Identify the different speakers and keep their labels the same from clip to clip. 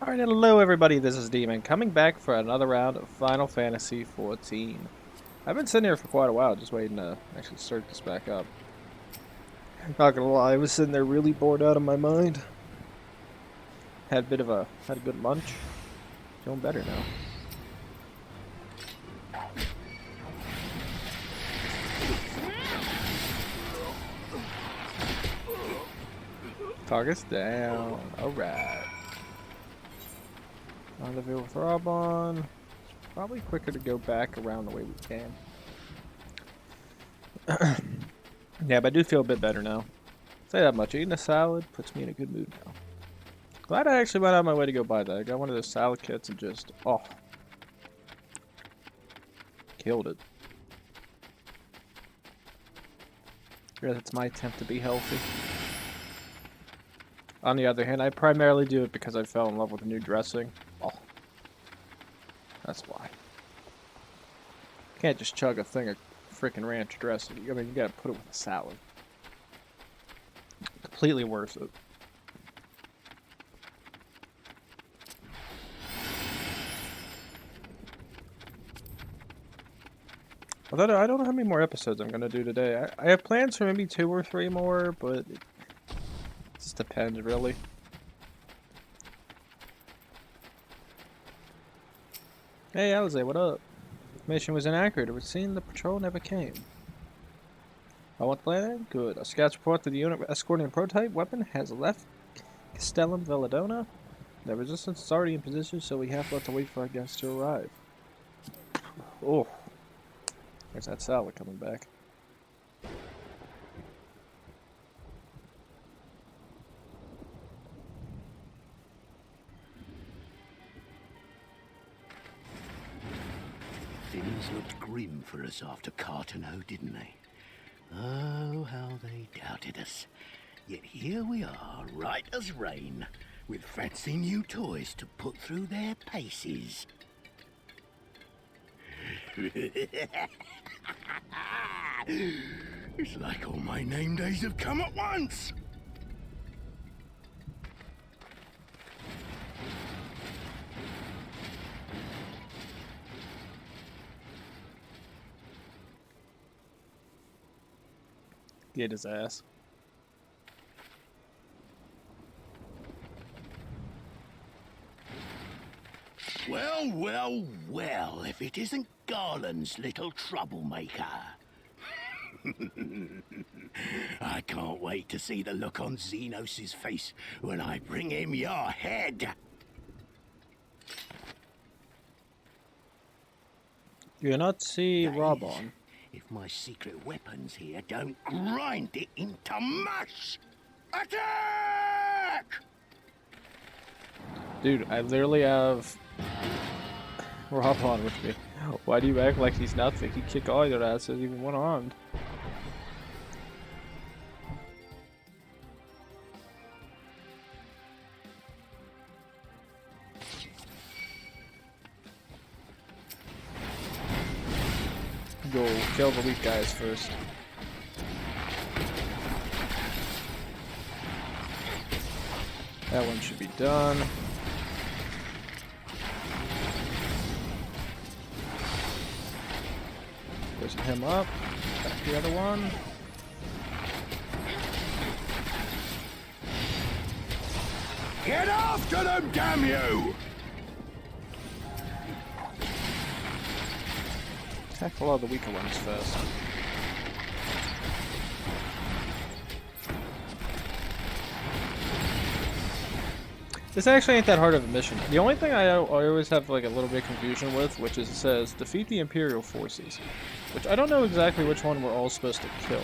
Speaker 1: Alright, hello everybody, this is Demon, coming back for another round of Final Fantasy XIV. I've been sitting here for quite a while, just waiting to actually start this back up. Not gonna lie, I was sitting there really bored out of my mind. Had a good lunch. Feeling better now. Target's down, alright. Rendezvous with Robon. Probably quicker to go back around the way we came. Yeah, but I do feel a bit better now. Say that much. Eating a salad puts me in a good mood now. Glad I actually went out of my way to go buy that. I got one of those salad kits and just, oh. Killed it. Yeah, that's my attempt to be healthy. On the other hand, I primarily do it because I fell in love with the new dressing. Oh. That's why. Can't just chug a thing of freaking ranch dressing. I mean, you gotta put it with a salad. Completely worth it. Although I don't know how many more episodes I'm gonna do today. I have plans for maybe 2 or 3 more, but it just depends, really. Hey, Alize, what up? Mission was inaccurate. It would seem the patrol never came. I want the land? Good. A scout's report that the unit escorting a prototype weapon has left Castellum Velladona. The resistance is already in position, so we have to wait for our guests to arrive. Oh. There's that salad coming back.
Speaker 2: Things looked grim for us after Cartano, didn't they? Oh, how they doubted us. Yet here we are, right as rain, with fancy new toys to put through their paces. It's like all my name days have come at once.
Speaker 1: Get his ass.
Speaker 2: Well, well, well, if it isn't Garland's little troublemaker. I can't wait to see the look on Xenos' face when I bring him your head.
Speaker 1: You're not see Robon.
Speaker 2: If my secret weapons here don't grind it into mush! Attack!
Speaker 1: Dude, I literally have Robon with me. Why do you act like he's nothing? He kick all your asses, even one-armed. Go kill the weak guys first. That one should be done. Pushing him up. Back the other one.
Speaker 2: Get after them, damn you!
Speaker 1: Tackle all the weaker ones first. This actually ain't that hard of a mission. The only thing I always have like a little bit of confusion with, which is it says defeat the Imperial forces, which I don't know exactly which one we're all supposed to kill.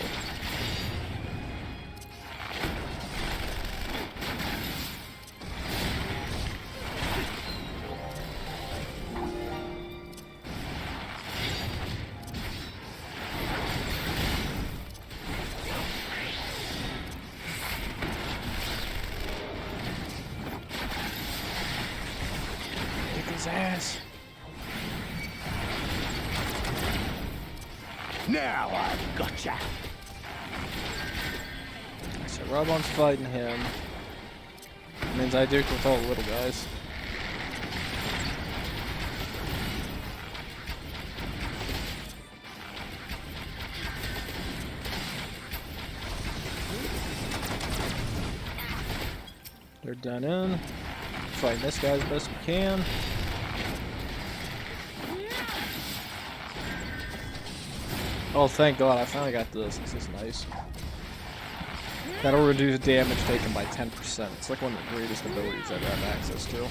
Speaker 1: Ass.
Speaker 2: Now I've gotcha.
Speaker 1: So Robon's fighting him. That means I do with all the little guys. down in. Fight this guy as best we can. Oh, thank God, I finally got this. This is nice. That'll reduce damage taken by 10%. It's like one of the greatest abilities I ever have access to.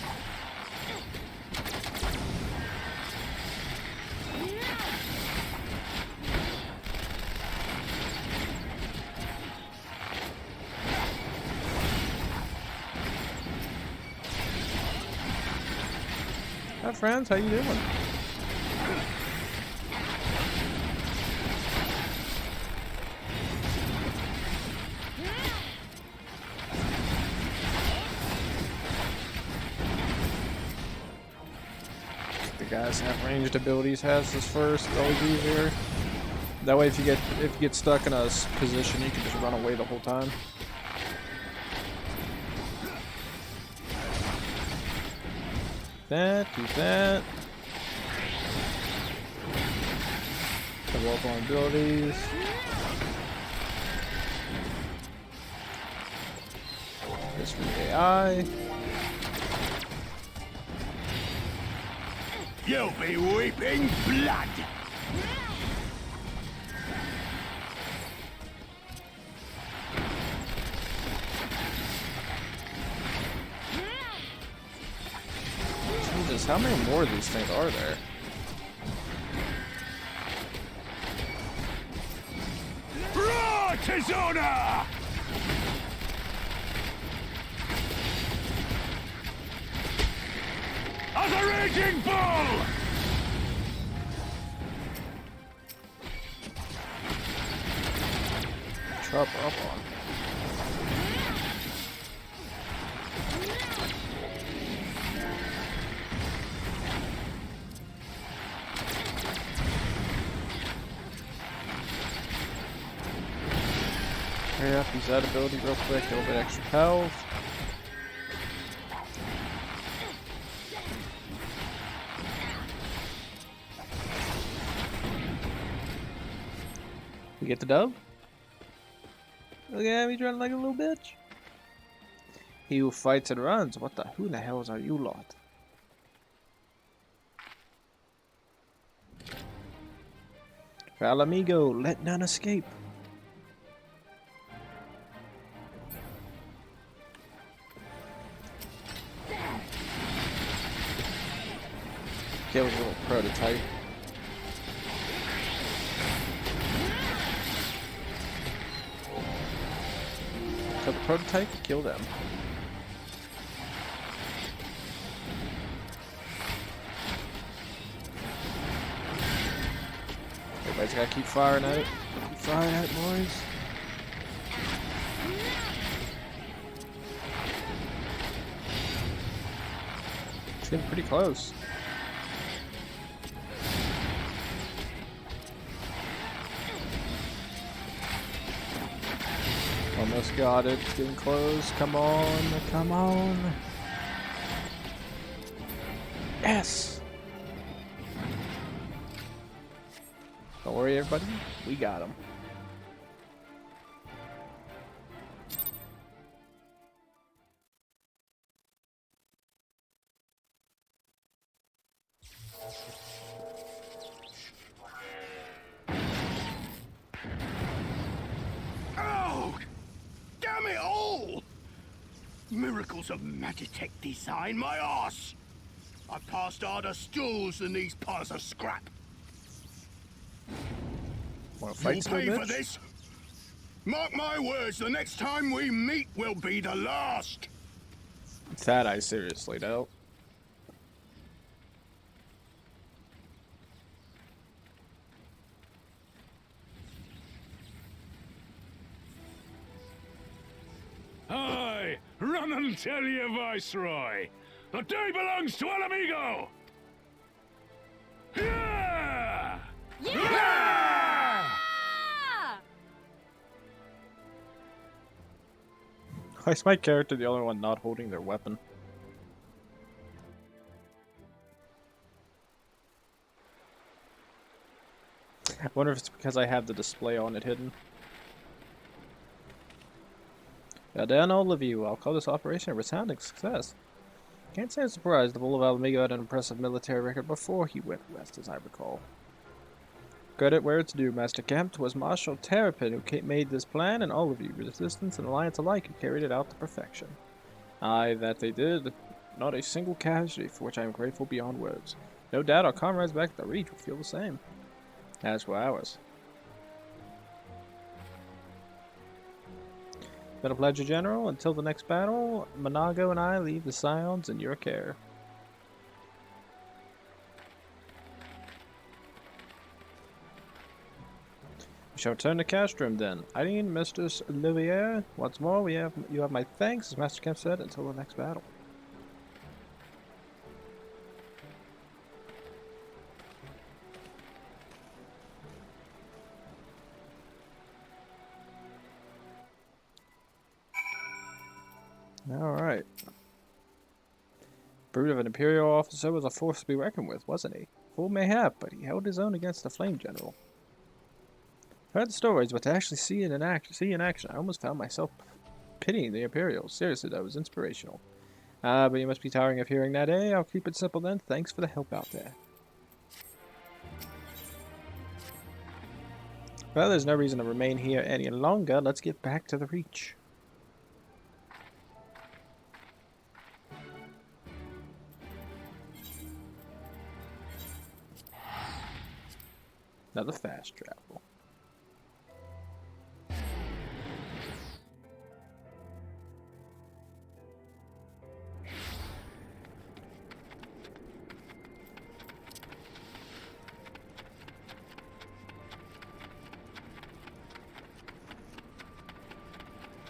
Speaker 1: Hi friends, how you doing? The guys have ranged abilities has this first, it's always easier. That way if you get stuck in a position you can just run away the whole time. Do that. Double up on abilities. This for the AI.
Speaker 2: You'll be weeping blood!
Speaker 1: Jesus, how many more of these things are there?
Speaker 2: Roar, Tizona! As a raging bull!
Speaker 1: Chop up on. Hurry up, use that ability real quick, a little bit extra health. We get the dub? Look at me running like a little bitch. He who fights and runs. Who in the hells are you lot? Foul amigo, let none escape. Kill his little prototype. Kill the prototype, kill them. Everybody's gotta keep firing at it. Keep firing at it, boys. It's getting pretty close. Almost got it. It's getting close. Come on. Come on. Yes! Don't worry, everybody. We got him.
Speaker 2: Oh! Damn it all! Miracles of Magitech design, my arse! I've passed harder stools than these piles of scrap.
Speaker 1: Wanna fight
Speaker 2: You'll
Speaker 1: still,
Speaker 2: pay for
Speaker 1: bitch?
Speaker 2: this. Mark my words, the next time we meet will be the last.
Speaker 1: That I seriously doubt.
Speaker 3: Aye, run and tell your viceroy. The day belongs to El Amigo. Yeah! Yeah!
Speaker 1: Why is my character the only one not holding their weapon? I wonder if it's because I have the display on it hidden. Well done, all of you. I'll call this operation a resounding success. Can't say I'm surprised. The Bull of Alamigo had an impressive military record before he went west, as I recall. Credit where it's due, Master Kemp. 'Twas Marshal Terrapin who made this plan, and all of you, Resistance and Alliance alike, who carried it out to perfection. Aye, that they did. Not a single casualty, for which I am grateful beyond words. No doubt our comrades back at the Reach will feel the same. As for ours. Been a pleasure, General. Until the next battle, Monago and I leave the Scions in your care. We shall return to Castrum then. Hydaelyn, Mistress Olivier, once more you have my thanks, as Master Kemp said, until the next battle. Alright. Brute of an Imperial officer was a force to be reckoned with, wasn't he? Fool mayhap, but he held his own against the Flame General. Heard the stories, but to actually see in action, I almost found myself pitying the Imperials. Seriously, that was inspirational. But you must be tiring of hearing that, eh? I'll keep it simple then. Thanks for the help out there. Well, there's no reason to remain here any longer. Let's get back to the Reach. Another fast travel.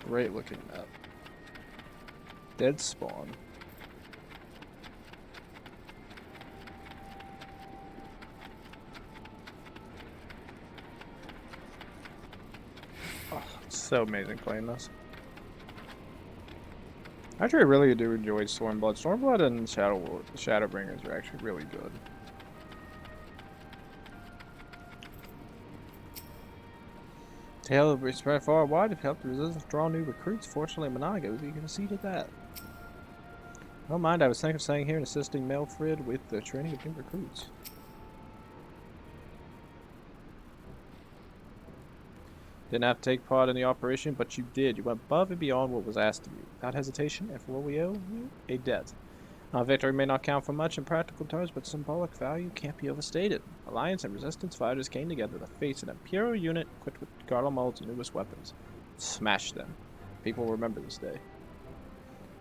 Speaker 1: Great looking map. Dead spawn. Oh, it's so amazing playing this. Actually, I really do enjoy Stormblood. Stormblood and Shadowbringers are actually really good. Tale will be spread far and wide to help the resistance draw new recruits. Fortunately, Monago will be conceded that. Don't mind, I was thinking of staying here and assisting Melfred with the training of new recruits. Didn't have to take part in the operation, but you did. You went above and beyond what was asked of you. Without hesitation, and for what we owe you, a debt. Our victory may not count for much in practical terms, but symbolic value can't be overstated. Alliance and Resistance fighters came together to face an Imperial unit equipped with Garlemald's newest weapons. Smash them. People will remember this day.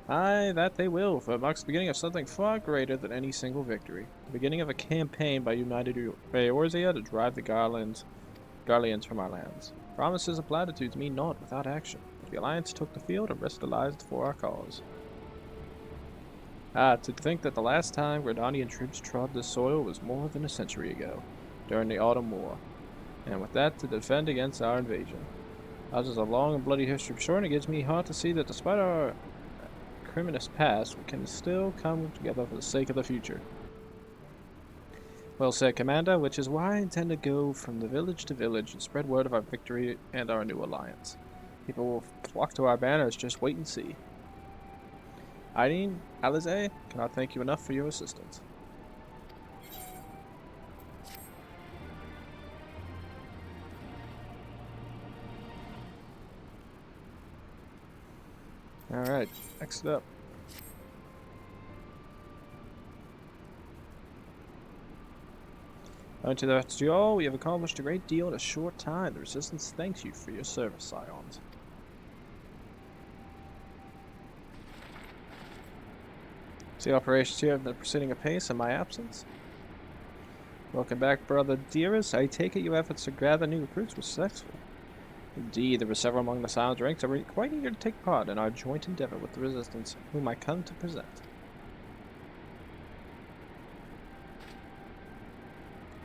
Speaker 1: Aye, that they will, for it marks the beginning of something far greater than any single victory. The beginning of a campaign by united Eorzea to drive the Garleans from our lands. Promises and platitudes mean naught without action. The Alliance took the field and risked their lives for our cause. To think that the last time Gradanian troops trod this soil was more than a century ago, during the Autumn War, and with that to defend against our invasion. Ours is a long and bloody history, sure, and it gives me heart to see that despite our criminous past, we can still come together for the sake of the future. Well said, Commander, which is why I intend to go from the village to village and spread word of our victory and our new alliance. People will flock to our banners, just wait and see. Hydaelyn, Eorzeea, cannot thank you enough for your assistance. Alright, next up. To that to all, we have accomplished a great deal in a short time. The Resistance thanks you for your service, Scions. The operations here have been proceeding apace in my absence. Welcome back, brother dearest. I take it your efforts to gather new recruits were successful. Indeed, there were several among the Scions ranks that were quite eager to take part in our joint endeavor with the Resistance, whom I come to present.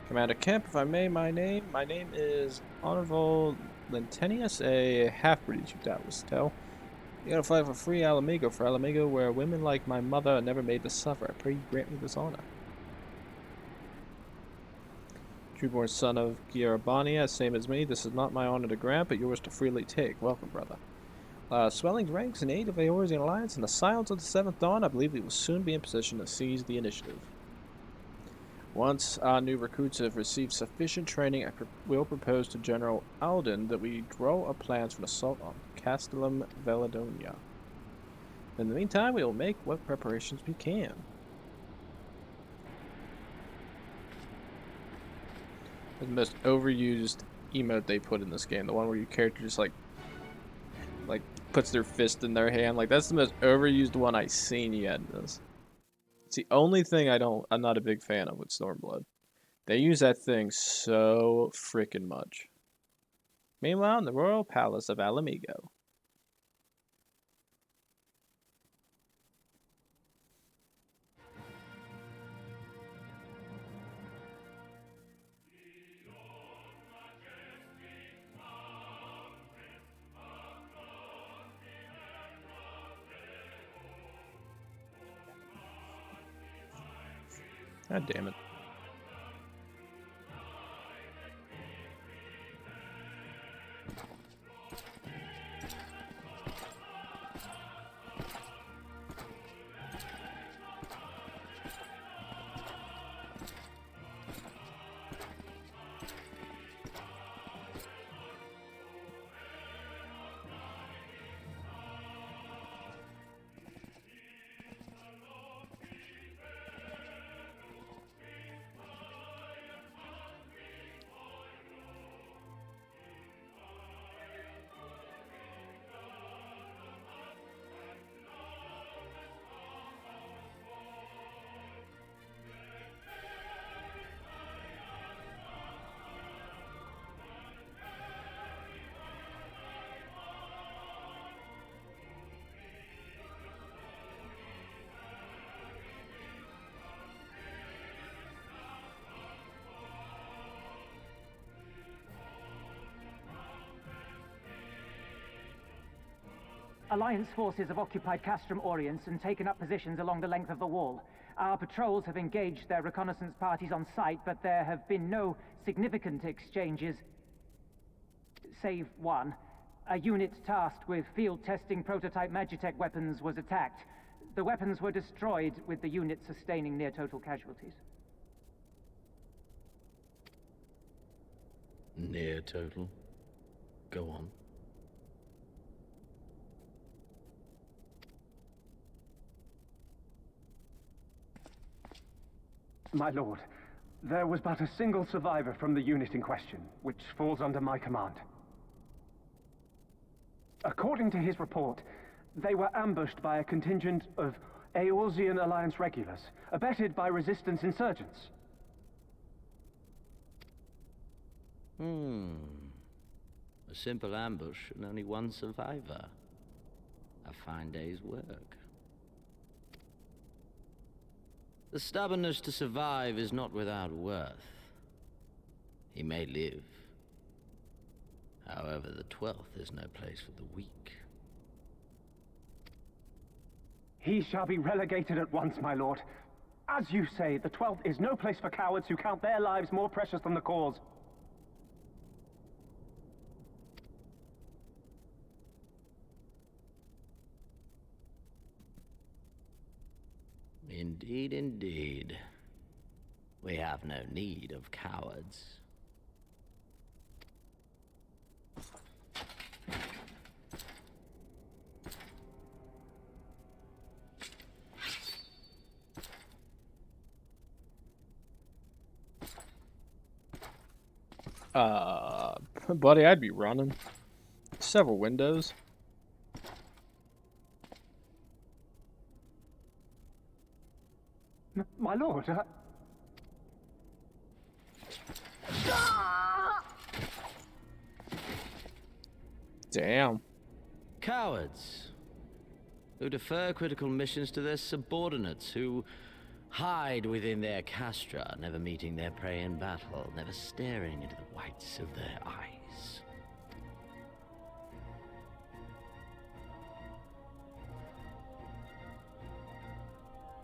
Speaker 1: Commander Kemp, if I may, my name is Honorable Lentenius, a half-breed, you doubtless tell. You gotta fight for free Alamigo, where women like my mother are never made to suffer. I pray you grant me this honor. True-born son of Giarabania, same as me. This is not my honor to grant, but yours to freely take. Welcome, brother. Swelling ranks in aid of the Eorzean Alliance and the silence of the Seventh Dawn, I believe we will soon be in position to seize the initiative. Once our new recruits have received sufficient training, I will propose to General Alden that we draw up plans for an assault on Castellum Veladonia. In the meantime, we will make what preparations we can. The most overused emote they put in this game, the one where your character just like puts their fist in their hand, like that's the most overused one I've seen yet in this. It's the only thing I'm not a big fan of with Stormblood. They use that thing so freaking much. Meanwhile, in the royal palace of Alamigo. God damn it.
Speaker 4: Alliance forces have occupied Castrum Orients and taken up positions along the length of the wall. Our patrols have engaged their reconnaissance parties on site, but there have been no significant exchanges, save one. A unit tasked with field testing prototype Magitech weapons was attacked. The weapons were destroyed, with the unit sustaining near total casualties.
Speaker 2: Near total? Go on.
Speaker 5: My lord, there was but a single survivor from the unit in question, which falls under my command. According to his report, they were ambushed by a contingent of Eorzean Alliance regulars, abetted by resistance insurgents.
Speaker 6: A simple ambush and only one survivor. A fine day's work. The stubbornness to survive is not without worth. He may live. However, the 12th is no place for the weak.
Speaker 5: He shall be relegated at once, my lord. As you say, the 12th is no place for cowards who count their lives more precious than the cause.
Speaker 6: Indeed, indeed. We have no need of cowards.
Speaker 1: Buddy, I'd be running. Several windows.
Speaker 5: My lord,
Speaker 1: Damn.
Speaker 6: Cowards. Who defer critical missions to their subordinates, who hide within their castra, never meeting their prey in battle, never staring into the whites of their eyes.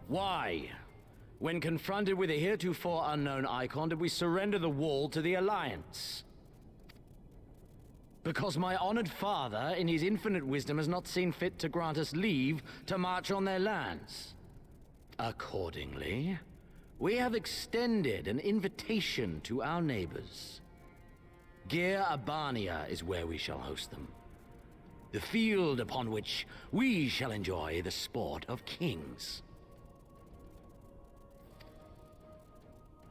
Speaker 6: Why? When confronted with a heretofore unknown icon, did we surrender the wall to the Alliance? Because my honored father, in his infinite wisdom, has not seen fit to grant us leave to march on their lands. Accordingly, we have extended an invitation to our neighbors. Gir Abania is where we shall host them. The field upon which we shall enjoy the sport of kings.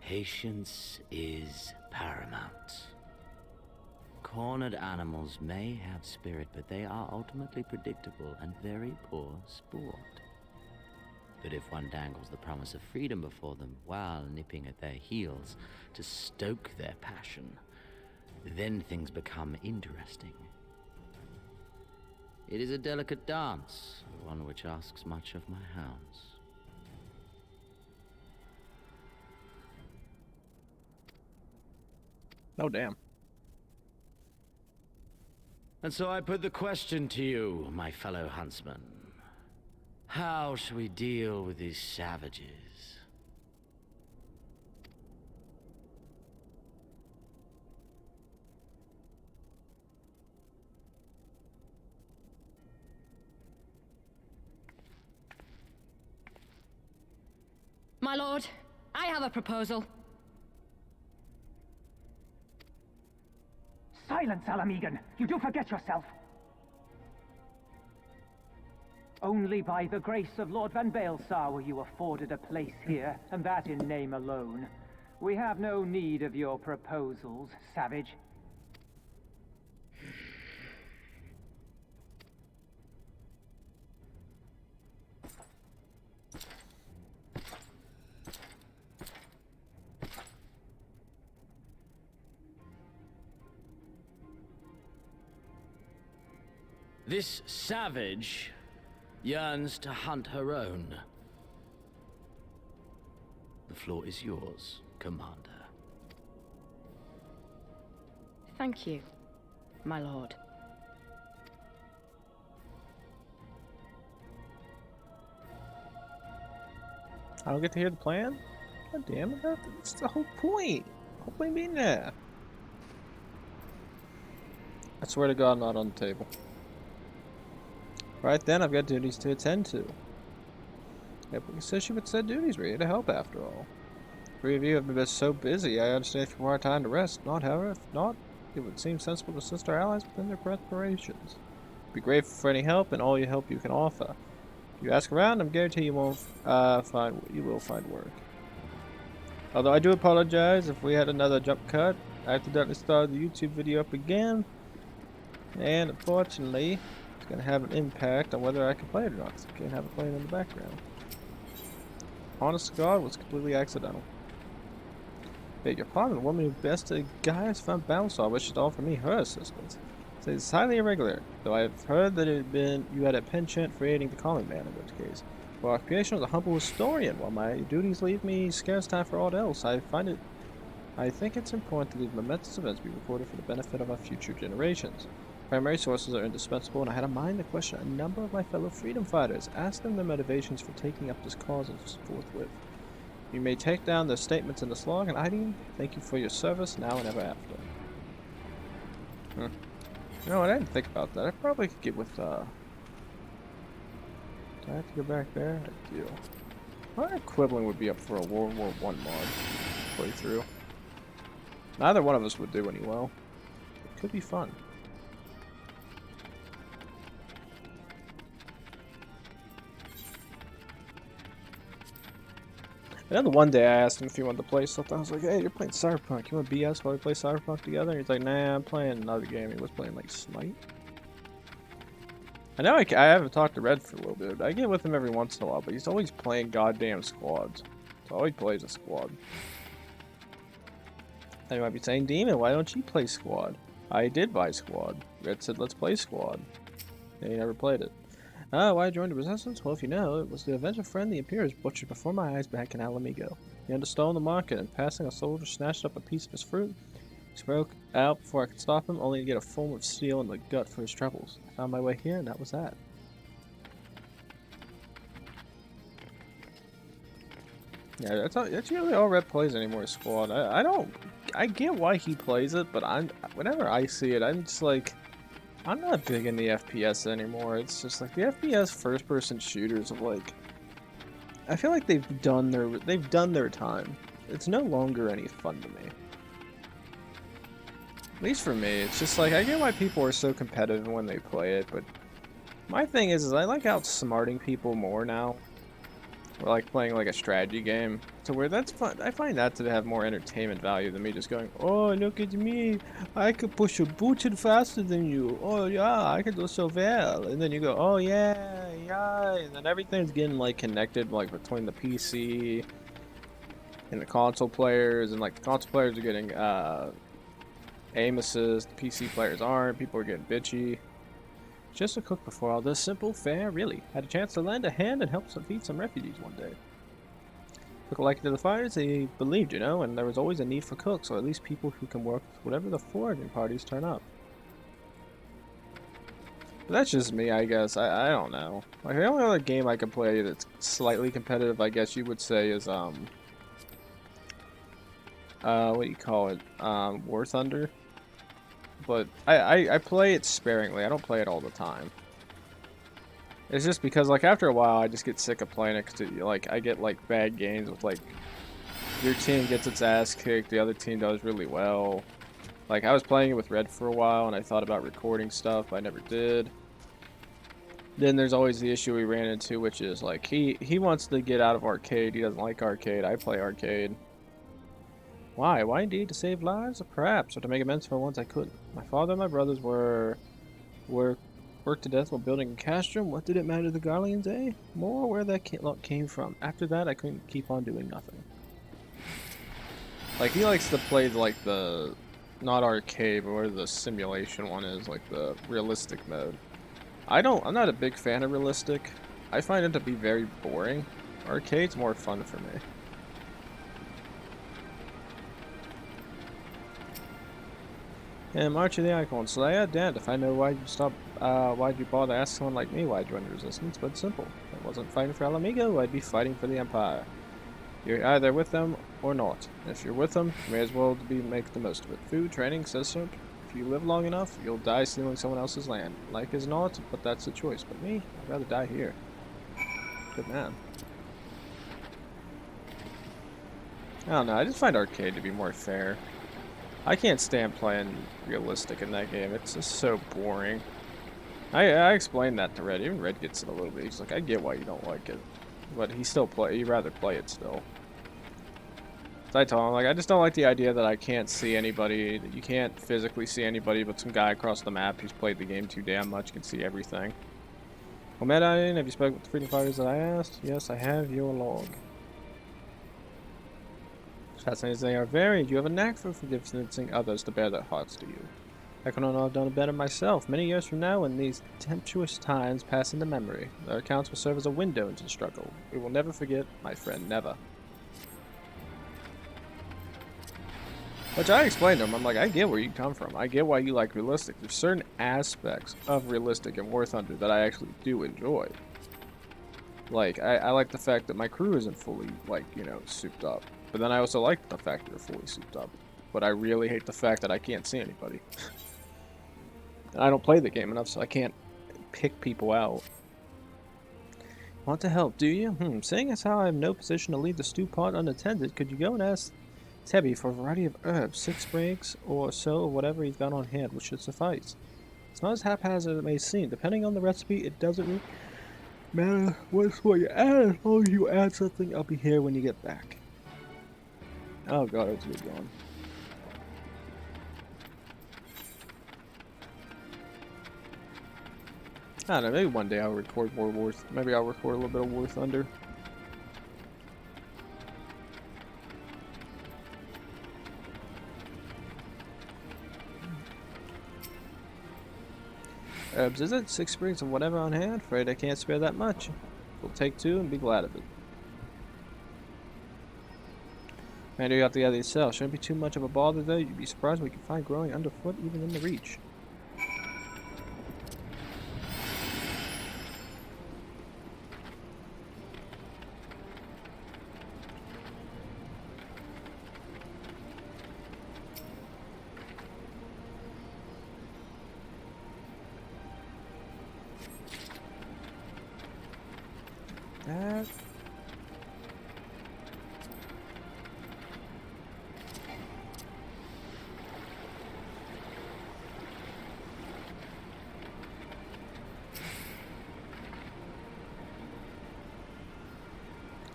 Speaker 6: Patience is paramount. Cornered animals may have spirit, but they are ultimately predictable and very poor sport. But if one dangles the promise of freedom before them while nipping at their heels to stoke their passion, then things become interesting. It is a delicate dance, one which asks much of my hounds.
Speaker 1: Oh, damn.
Speaker 6: And so I put the question to you, my fellow huntsman. How shall we deal with these savages?
Speaker 7: My lord, I have a proposal.
Speaker 4: Silence, Alamegan! You do forget yourself! Only by the grace of Lord Van Baelsar were you afforded a place here, and that in name alone. We have no need of your proposals, savage.
Speaker 6: This savage yearns to hunt her own. The floor is yours, Commander.
Speaker 7: Thank you, my lord.
Speaker 1: I don't get to hear the plan? God damn it, that's the whole point. The whole point being there. I swear to God, I'm not on the table. Right then, I've got duties to attend to. April says she would set duties. We're here to help, after all. Three of you have been so busy, I understand if you require time to rest. Not, however, if not, it would seem sensible to assist our allies within their preparations. Be grateful for any help and all your help you can offer. If you ask around, I'm guaranteed you will find work. Although I do apologize if we had another jump cut. I accidentally started the YouTube video up again, and unfortunately, it's going to have an impact on whether I can play it or not, so I can't have it playing in the background. Honest to God, it was completely accidental. Beg your pardon, the woman who bested Gaius Van Baelsar wishes to offer me her assistance. Says it's highly irregular, though I have heard that you had a penchant for aiding the common man in which case. For occupation as a humble historian, while my duties leave me scarce time for aught else, I think it's important that these momentous events be recorded for the benefit of our future generations. Primary sources are indispensable, and I had a mind to question a number of my fellow freedom fighters, ask them their motivations for taking up this cause forthwith. You may take down their statements in this log, and I thank you for your service now and ever after. You know what, I didn't think about that. I probably could get with, do I have to go back there? I do. My equivalent would be up for a World War I mod playthrough. Neither one of us would do any well. It could be fun. I know the one day I asked him if he wanted to play something. I was like, hey, you're playing Cyberpunk. You want to BS while we play Cyberpunk together? And he's like, nah, I'm playing another game. He was playing, like, Smite. I know I haven't talked to Red for a little bit. I get with him every once in a while, but he's always playing goddamn squads. So always plays a squad. And you might be saying, Demon, why don't you play squad? I did buy squad. Red said, let's play squad. And he never played it. Why I joined the Resistance? Well, if you know, it was to avenge a friend the Imperials butchered before my eyes back in Alamigo. He had stolen the market, and passing a soldier snatched up a piece of his fruit. He spoke out before I could stop him, only to get a form of steel in the gut for his troubles. I found my way here, and that was that. Yeah, that's really all Red plays anymore is squad. I get why he plays it, but whenever I see it, I'm just like, I'm not big in the FPS anymore. It's just like the FPS first-person shooters of like, I feel like they've done their time. It's no longer any fun to me. At least for me, it's just like I get why people are so competitive when they play it, but my thing is I like outsmarting people more now. Or like playing like a strategy game, to where that's fun. I find that to have more entertainment value than me just going, "Oh, look at me! I could push a button faster than you. Oh yeah, I could do so well." And then you go, "Oh yeah, yeah," and then everything's getting like connected like between the PC and the console players, and like the console players are getting aim assist, the PC players aren't. People are getting bitchy. Just a cook before all this. Simple, fair, really. Had a chance to lend a hand and help feed some refugees one day. Took a liking to the fires, they believed, you know, and there was always a need for cooks, or at least people who can work with whatever the foraging parties turn up. But that's just me, I guess. I don't know. Like, the only other game I can play that's slightly competitive, I guess you would say, is, what do you call it? War Thunder. But I play it sparingly. I don't play it all the time. It's just because, like, after a while, I just get sick of playing it because, like, I get, like, bad games with, like, your team gets its ass kicked, the other team does really well. Like, I was playing it with Red for a while, and I thought about recording stuff, but I never did. Then there's always the issue we ran into, which is, like, he wants to get out of arcade. He doesn't like arcade. I play arcade. Why? Why indeed? To save lives? Or perhaps, or to make amends for ones I couldn't. My father and my brothers were worked to death while building a castrum. What did it matter to the Garleans, eh? More where that came from. After that, I couldn't keep on doing nothing. Like, he likes to play, like, the... not arcade, but where the simulation one is, like, the realistic mode. I'm not a big fan of realistic. I find it to be very boring. Arcade's more fun for me. And March of the Icon Slayer, damned if I know why'd you bother asking someone like me why'd you join the Resistance, but simple. If I wasn't fighting for El Amigo, I'd be fighting for the Empire. You're either with them or not. If you're with them, you may as well make the most of it. Food, training, citizenship. If you live long enough, you'll die stealing someone else's land. Like as not, but that's the choice. But me, I'd rather die here. Good man. I don't know, I just find arcade to be more fair. I can't stand playing realistic in that game. It's just so boring. I explained that to Red. Even Red gets it a little bit. He's like, I get why you don't like it, but he'd rather play it still. So I told him, like, I just don't like the idea that I can't see anybody. That you can't physically see anybody, but some guy across the map who's played the game too damn much can see everything. Well, Medine, have you spoken with the freedom fighters that I asked? Yes, I have your log. Fascinating as they are varied, you have a knack for convincing others to bear their hearts to you. I could not have done it better myself. Many years from now, when these tempestuous times pass into memory, their accounts will serve as a window into the struggle. We will never forget, my friend, never. Which I explained to him. I'm like, I get where you come from. I get why you like realistic. There's certain aspects of realistic and War Thunder that I actually do enjoy. Like, I like the fact that my crew isn't fully, like, you know, souped up. But then I also like the fact that they're fully souped up. But I really hate the fact that I can't see anybody. I don't play the game enough, so I can't pick people out. Want to help, do you? Seeing as how I am in no position to leave the stew pot unattended, could you go and ask Tebby for a variety of herbs, 6 sprigs or so, or whatever he's got on hand, which should suffice. It's not as haphazard as it may seem. Depending on the recipe, it doesn't really matter what you add. As long as you add something, I'll be here when you get back. Oh god, it's a good one. I don't know, maybe one day I'll record more War... Maybe I'll record a little bit of War Thunder. Herbs, is it? 6 sprigs of whatever on hand? Afraid I can't spare that much. We'll take 2 and be glad of it. Man, you got the other yourself. Shouldn't be too much of a bother though. You'd be surprised what you can find growing underfoot even in the reach.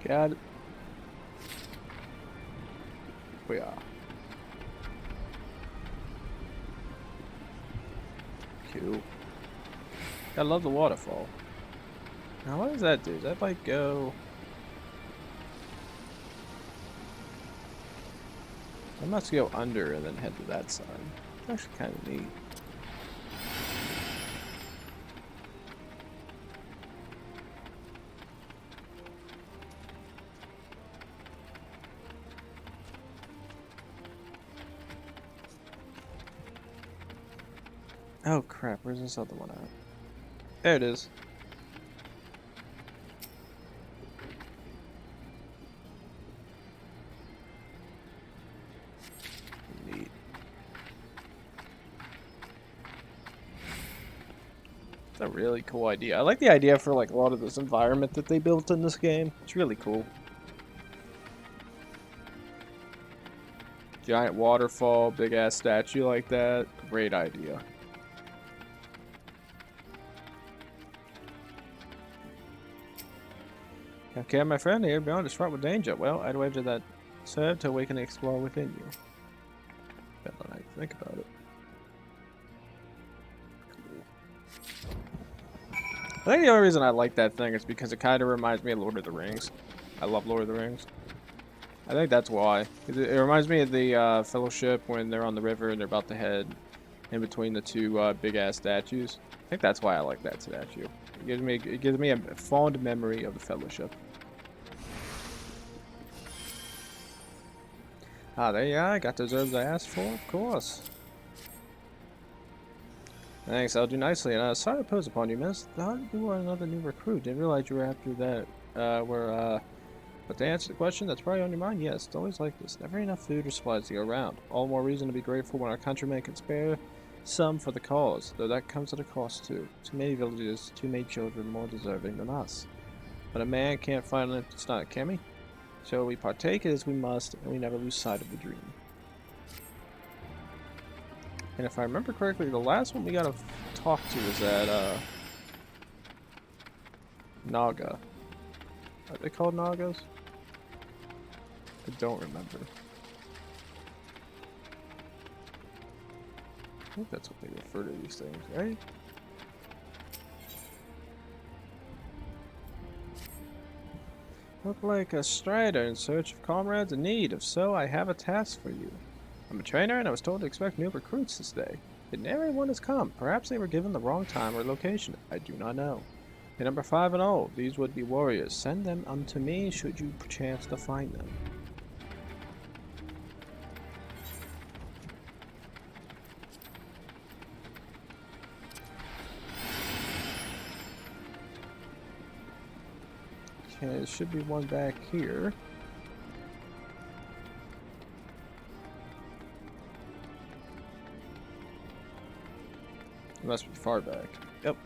Speaker 1: Got it. We are. Cool. I love the waterfall. Now what does that do? Does that like go... I must go under and then head to that side. It's actually kind of neat. Oh crap, where's this other one at? There it is. Neat. It's a really cool idea. I like the idea for like a lot of this environment that they built in this game. It's really cool. Giant waterfall, big ass statue like that. Great idea. Okay, my friend here, beyond is fraught with danger. Well, I'd wager that serve to awaken and explore within you. Depends on how you think about it. Cool. I think the only reason I like that thing is because it kind of reminds me of Lord of the Rings. I love Lord of the Rings. I think that's why. It reminds me of the Fellowship when they're on the river and they're about to head in between the two big-ass statues. I think that's why I like that statue. It gives me a fond memory of the Fellowship. Ah, there you are. I got those herbs I asked for, of course. Thanks, I'll do nicely. And sorry to pose upon you, miss. Thought you were another new recruit. Didn't realize you were after that. But to answer the question that's probably on your mind, yes, it's always like this. Never enough food or supplies to go around. All the more reason to be grateful when our countrymen can spare some for the cause, though that comes at a cost too. Too many villages, too many children more deserving than us. But a man can't find an empty stomach, can we? So we partake as we must, and we never lose sight of the dream. And if I remember correctly, the last one we gotta talk to is that, Naga. Are they called Nagas? I don't remember. I think that's what they refer to these things, right? Look like a strider in search of comrades in need. If so, I have a task for you. I'm a trainer and I was told to expect new recruits this day. But everyone has come. Perhaps they were given the wrong time or location. I do not know. The number 5 and all, these would be warriors. Send them unto me should you chance to find them. Okay, there should be one back here. It must be far back. Yep.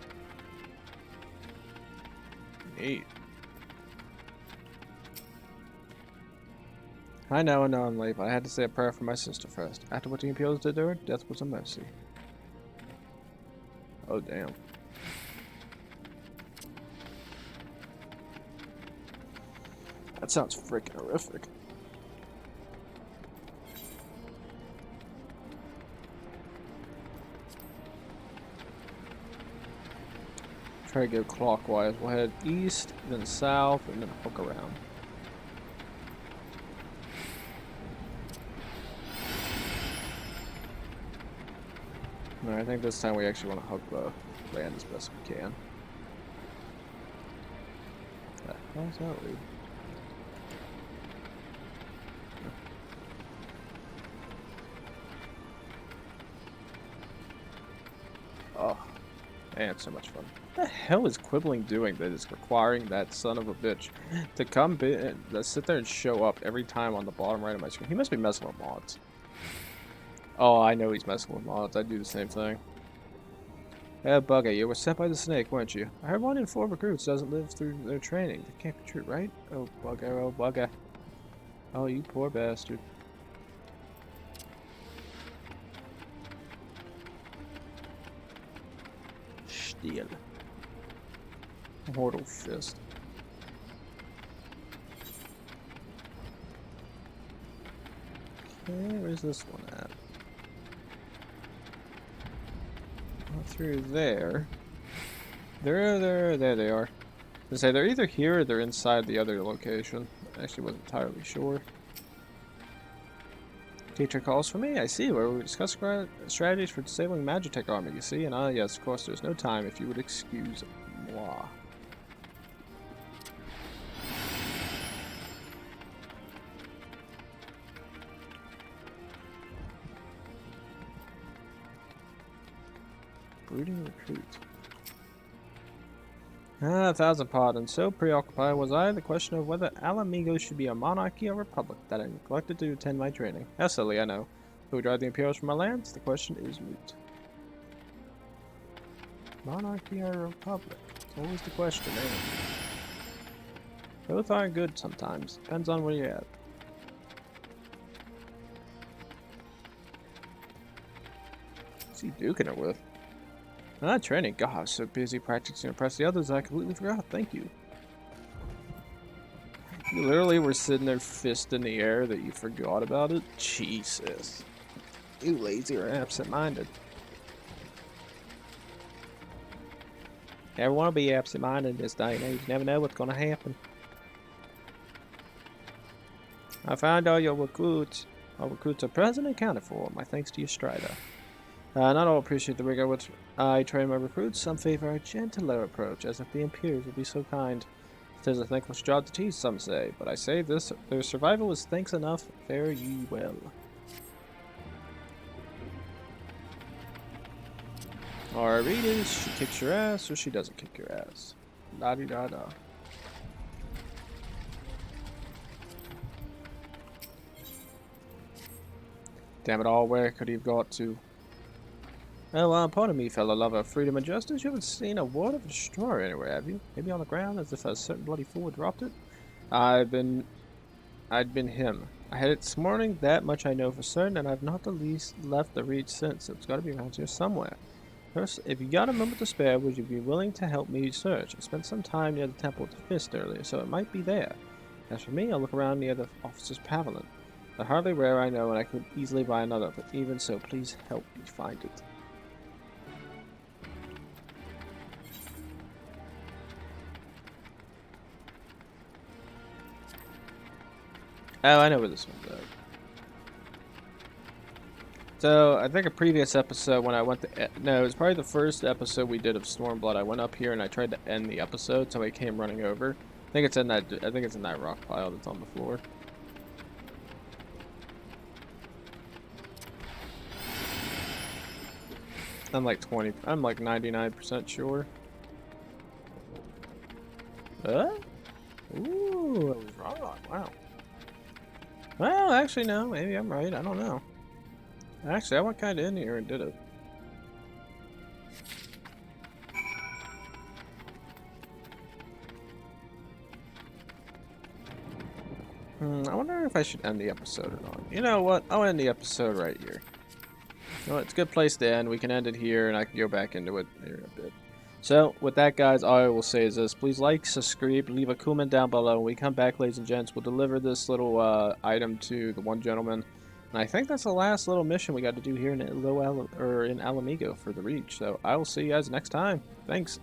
Speaker 1: Neat. I know I'm late, but I had to say a prayer for my sister first. After what the Imperials did to her, death was a mercy. Oh, damn. That sounds freaking horrific. Try to go clockwise. We'll head east, then south, and then hook around. No, I think this time we actually want to hook the land as best we can. How's that lead? Oh, man, it's so much fun. What the hell is Quibbling doing that is requiring that son of a bitch to come sit there and show up every time on the bottom right of my screen? He must be messing with mods. Oh, I know he's messing with mods. I do the same thing. Hey, Bugger, you were sent by the snake, weren't you? I heard 1 in 4 recruits doesn't live through their training. That can't be true, right? Oh, Bugger, oh, Bugger. Oh, you poor bastard. Steel. Mortal fist. Okay, where's this one at? Not through there. There they are. I say they're either here or they're inside the other location. I actually wasn't entirely sure. Teacher calls for me. I see. Where we discuss strategies for disabling Magitech army. You see, and yes, of course, there's no time. If you would excuse moi. Brooding recruit. 1,000 pardons. So preoccupied was I the question of whether Alamigo should be a monarchy or republic that I neglected to attend my training. How silly, I know. Who would drive the Imperials from my lands? The question is moot. Monarchy or republic? It's always the question, ain't it? Both are good sometimes. Depends on where you're at. What's he duking it with? Training. God, I was so busy practicing to impress the others I completely forgot. Thank you. You literally were sitting there fist in the air that you forgot about it? Jesus. You lazy or absent-minded. Never want to be absent-minded in this day and age. You never know what's going to happen. I found all your recruits. All recruits are present and accounted for. My thanks to you, Strider. Not all appreciate the rigor which I train my recruits. Some favor a gentler approach, as if the Imperials would be so kind. It is a thankless job to teach, some say, but I say this: their survival is thanks enough. Fare ye well. Alright, readers, she kicks your ass or she doesn't kick your ass. La-di-da-da. Damn it all, where could he have got to? Oh, pardon me, fellow lover of freedom and justice. You haven't seen a word of a destroyer anywhere, have you? Maybe on the ground, as if a certain bloody fool had dropped it? I'd been him. I had it this morning, that much I know for certain, and I've not the least left the reach since, so it's got to be around here somewhere. First, if you got a moment to spare, would you be willing to help me search? I spent some time near the Temple of the Fist earlier, so it might be there. As for me, I'll look around near the officer's pavilion. They're hardly rare, I know, and I could easily buy another, but even so, please help me find it. Oh, I know where this one's at. So, I think a previous episode when I went to... No, it was probably the first episode we did of Stormblood. I went up here and I tried to end the episode. Somebody came running over. I think it's in that rock pile that's on the floor. I'm like 99% sure. Ooh, I was wrong. Wow. Well, actually, no. Maybe I'm right. I don't know. Actually, I went kind of in here and did it. I wonder if I should end the episode or not. You know what? I'll end the episode right here. You know, it's a good place to end. We can end it here, and I can go back into it here in a bit. So, with that, guys, all I will say is this. Please like, subscribe, leave a comment down below. When we come back, ladies and gents, we'll deliver this little item to the one gentleman. And I think that's the last little mission we got to do here in Alamigo for the Reach. So, I will see you guys next time. Thanks.